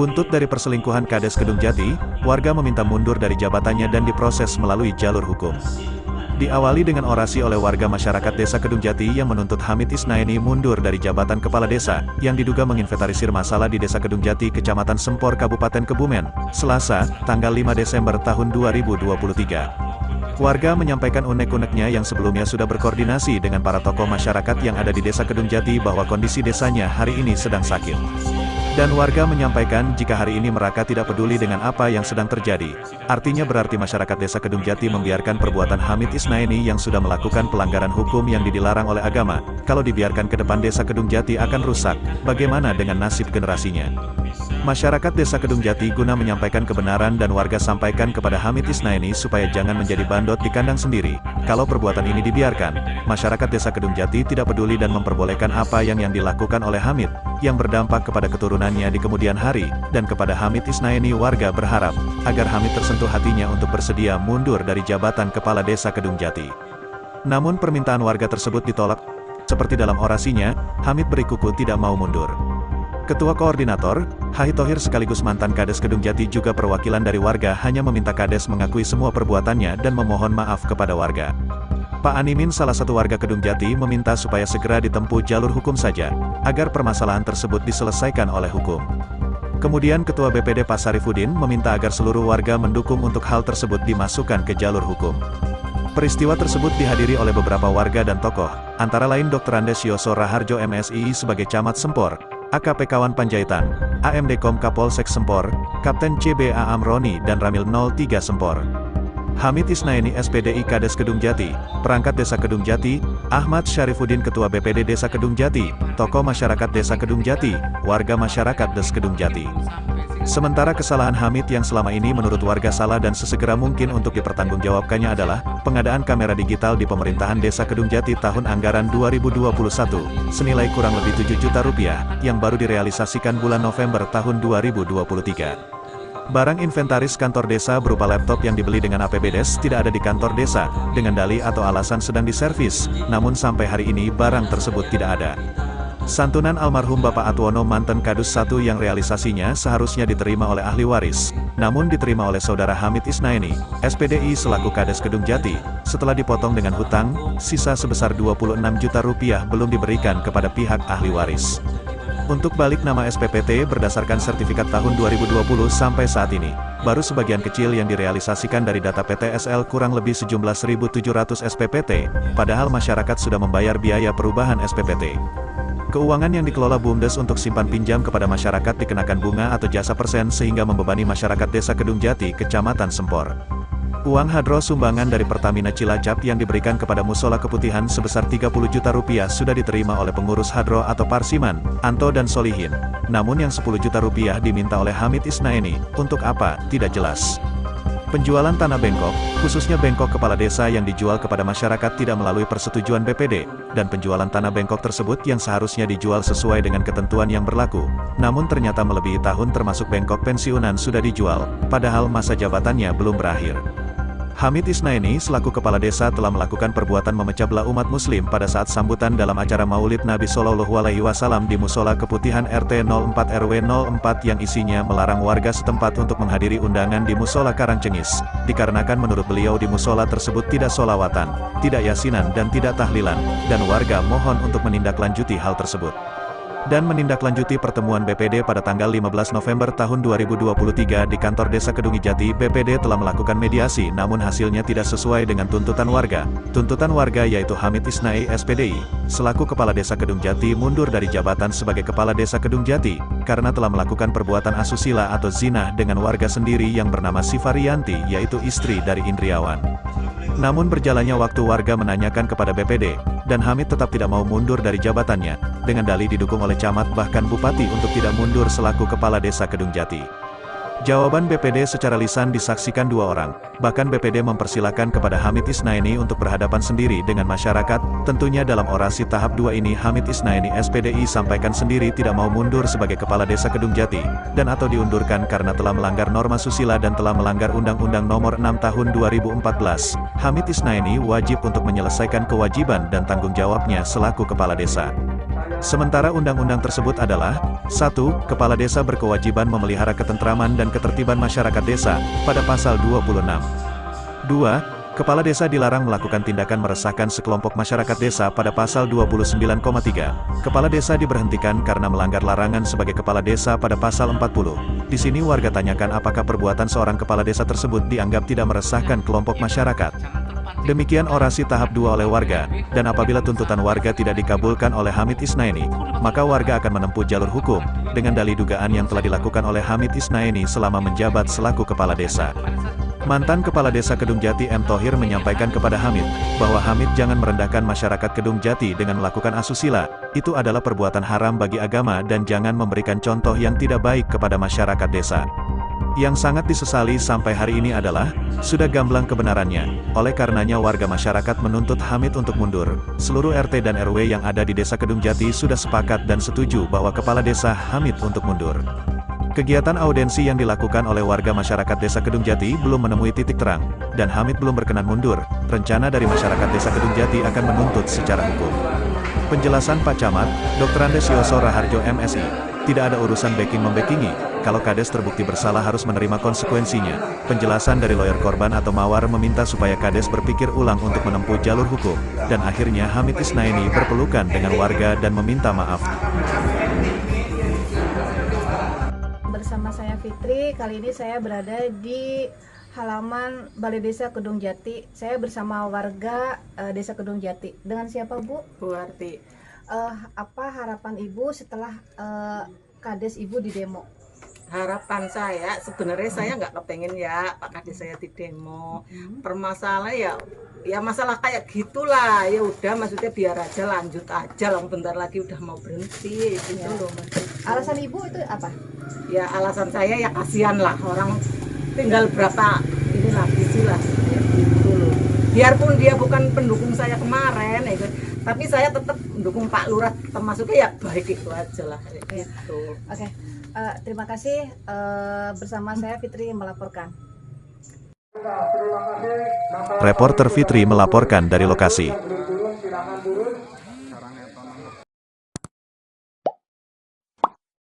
Buntut dari perselingkuhan Kades Kedung Jati, warga meminta mundur dari jabatannya dan diproses melalui jalur hukum. Diawali dengan orasi oleh warga masyarakat Desa Kedung Jati yang menuntut Hamid Isnaini mundur dari jabatan kepala desa, yang diduga menginventarisir masalah di Desa Kedung Jati, Kecamatan Sempor, Kabupaten Kebumen, Selasa, tanggal 5 Desember tahun 2023. Warga menyampaikan unek-uneknya yang sebelumnya sudah berkoordinasi dengan para tokoh masyarakat yang ada di Desa Kedung Jati bahwa kondisi desanya hari ini sedang sakit. Dan warga menyampaikan jika hari ini mereka tidak peduli dengan apa yang sedang terjadi. Artinya berarti masyarakat Desa Kedung Jati membiarkan perbuatan Hamid Isnaini yang sudah melakukan pelanggaran hukum yang dilarang oleh agama. Kalau dibiarkan ke depan Desa Kedung Jati akan rusak, bagaimana dengan nasib generasinya? Masyarakat Desa Kedung Jati guna menyampaikan kebenaran dan warga sampaikan kepada Hamid Isnaini supaya jangan menjadi bandot di kandang sendiri. Kalau perbuatan ini dibiarkan, masyarakat Desa Kedung Jati tidak peduli dan memperbolehkan apa yang dilakukan oleh Hamid, yang berdampak kepada keturunannya di kemudian hari, dan kepada Hamid Isnaini warga berharap, agar Hamid tersentuh hatinya untuk bersedia mundur dari jabatan Kepala Desa Kedung Jati. Namun permintaan warga tersebut ditolak, seperti dalam orasinya, Hamid berikuku tidak mau mundur. Ketua Koordinator, Hahi Thohir sekaligus mantan Kades Kedung Jati juga perwakilan dari warga hanya meminta Kades mengakui semua perbuatannya dan memohon maaf kepada warga. Pak Animin salah satu warga Kedung Jati meminta supaya segera ditempuh jalur hukum saja, agar permasalahan tersebut diselesaikan oleh hukum. Kemudian Ketua BPD Pak Sarifudin meminta agar seluruh warga mendukung untuk hal tersebut dimasukkan ke jalur hukum. Peristiwa tersebut dihadiri oleh beberapa warga dan tokoh, antara lain Dr. Andes Yoso Raharjo MSI sebagai Camat Sempor, AKP Kawan Panjaitan, AMD Kom Kapolsek Sempor, Kapten CBA Amroni dan Ramil 03 Sempor. Hamid Isnaini SPDI Kades Kedung Jati, Perangkat Desa Kedung Jati, Ahmad Syarifuddin Ketua BPD Desa Kedung Jati, tokoh masyarakat Desa Kedung Jati, warga masyarakat Des Kedung Jati. Sementara kesalahan Hamid yang selama ini menurut warga salah dan sesegera mungkin untuk dipertanggungjawabkannya adalah pengadaan kamera digital di pemerintahan Desa Kedung Jati tahun anggaran 2021 senilai kurang lebih 7 juta rupiah yang baru direalisasikan bulan November tahun 2023. Barang inventaris kantor desa berupa laptop yang dibeli dengan APBDes tidak ada di kantor desa dengan dalih atau alasan sedang diservis, namun sampai hari ini barang tersebut tidak ada. Santunan almarhum Bapak Atwono mantan Kadus 1 yang realisasinya seharusnya diterima oleh ahli waris, namun diterima oleh Saudara Hamid Isnaini, SPDI selaku Kades Kedung Jati, setelah dipotong dengan hutang, sisa sebesar 26 juta rupiah belum diberikan kepada pihak ahli waris. Untuk balik nama SPPT berdasarkan sertifikat tahun 2020 sampai saat ini, baru sebagian kecil yang direalisasikan dari data PTSL kurang lebih sejumlah 1.700 SPPT, padahal masyarakat sudah membayar biaya perubahan SPPT. Keuangan yang dikelola BUMDes untuk simpan pinjam kepada masyarakat dikenakan bunga atau jasa persen sehingga membebani masyarakat Desa Kedung Jati, Kecamatan Sempor. Uang hadro sumbangan dari Pertamina Cilacap yang diberikan kepada Musola Keputihan sebesar 30 juta rupiah sudah diterima oleh pengurus hadro atau Parsiman, Anto dan Solihin. Namun yang 10 juta rupiah diminta oleh Hamid Isnaini, untuk apa, tidak jelas. Penjualan tanah bengkok, khususnya bengkok kepala desa yang dijual kepada masyarakat tidak melalui persetujuan BPD, dan penjualan tanah bengkok tersebut yang seharusnya dijual sesuai dengan ketentuan yang berlaku, namun ternyata melebihi tahun termasuk bengkok pensiunan sudah dijual, padahal masa jabatannya belum berakhir. Hamid Isnaini selaku kepala desa telah melakukan perbuatan memecah belah umat muslim pada saat sambutan dalam acara Maulid Nabi Shallallahu Alaihi Wasallam di Musola Keputihan RT 04 RW 04 yang isinya melarang warga setempat untuk menghadiri undangan di Musola Karangcengis, dikarenakan menurut beliau di musola tersebut tidak sholawatan, tidak yasinan dan tidak tahlilan, dan warga mohon untuk menindaklanjuti hal tersebut. Dan menindaklanjuti pertemuan BPD pada tanggal 15 November tahun 2023 di kantor Desa Kedung Jati. BPD telah melakukan mediasi namun hasilnya tidak sesuai dengan tuntutan warga. Tuntutan warga yaitu Hamid Isnaini SPDI, selaku Kepala Desa Kedung Jati mundur dari jabatan sebagai Kepala Desa Kedung Jati, karena telah melakukan perbuatan asusila atau zina dengan warga sendiri yang bernama Sifarianti yaitu istri dari Indriawan. Namun berjalannya waktu warga menanyakan kepada BPD, dan Hamid tetap tidak mau mundur dari jabatannya, dengan dalih didukung oleh camat bahkan bupati untuk tidak mundur selaku Kepala Desa Kedung Jati. Jawaban BPD secara lisan disaksikan dua orang, bahkan BPD mempersilahkan kepada Hamid Isnaini untuk berhadapan sendiri dengan masyarakat. Tentunya dalam orasi tahap 2 ini Hamid Isnaini SPDI sampaikan sendiri tidak mau mundur sebagai Kepala Desa Kedung Jati, dan atau diundurkan karena telah melanggar norma susila dan telah melanggar Undang-Undang Nomor 6 Tahun 2014. Hamid Isnaini wajib untuk menyelesaikan kewajiban dan tanggung jawabnya selaku Kepala Desa. Sementara undang-undang tersebut adalah 1. Kepala desa berkewajiban memelihara ketentraman dan ketertiban masyarakat desa, pada pasal 26. 2. Kepala desa dilarang melakukan tindakan meresahkan sekelompok masyarakat desa pada pasal 29,3. Kepala desa diberhentikan karena melanggar larangan sebagai kepala desa pada pasal 40. Di sini warga tanyakan apakah perbuatan seorang kepala desa tersebut dianggap tidak meresahkan kelompok masyarakat. Demikian orasi tahap 2 oleh warga, dan apabila tuntutan warga tidak dikabulkan oleh Hamid Isnaini, maka warga akan menempuh jalur hukum, dengan dalih dugaan yang telah dilakukan oleh Hamid Isnaini selama menjabat selaku kepala desa. Mantan Kepala Desa Kedung Jati M. Thohir menyampaikan kepada Hamid, bahwa Hamid jangan merendahkan masyarakat Kedung Jati dengan melakukan asusila, itu adalah perbuatan haram bagi agama dan jangan memberikan contoh yang tidak baik kepada masyarakat desa. Yang sangat disesali sampai hari ini adalah, sudah gamblang kebenarannya, oleh karenanya warga masyarakat menuntut Hamid untuk mundur. Seluruh RT dan RW yang ada di Desa Kedung Jati sudah sepakat dan setuju bahwa Kepala Desa Hamid untuk mundur. Kegiatan audensi yang dilakukan oleh warga masyarakat Desa Kedung Jati belum menemui titik terang, dan Hamid belum berkenan mundur. Rencana dari masyarakat Desa Kedung Jati akan menuntut secara hukum. Penjelasan Pak Camat, Dr. Andes Yoso Raharjo MSI, tidak ada urusan backing-membackingi, kalau Kades terbukti bersalah harus menerima konsekuensinya. Penjelasan dari lawyer korban atau Mawar meminta supaya Kades berpikir ulang untuk menempuh jalur hukum, dan akhirnya Hamid Isnaini berpelukan dengan warga dan meminta maaf. Bersama saya Fitri, kali ini saya berada di halaman Balai Desa Kedung Jati. Saya bersama warga Desa Kedung Jati. Dengan siapa, Bu? Bu Arti. Apa harapan Ibu setelah Kades Ibu di demo? Harapan saya, sebenarnya saya nggak kepengen ya Pak Kades saya di demo. Permasalahan ya masalah kayak gitulah. Ya udah, maksudnya biar aja lanjut aja lah, bentar lagi udah mau berhenti gitu loh. Alasan Ibu itu apa? Ya alasan saya ya kasihan lah, orang tinggal berapa ini lagi sih lah ya, gitu loh. Biarpun dia bukan pendukung saya kemarin ya, tapi saya tetap mendukung Pak Lurah, termasuknya ya baik itu aja lah gitu. Oke. Terima kasih. Bersama saya Fitri melaporkan. Reporter Fitri melaporkan dari lokasi.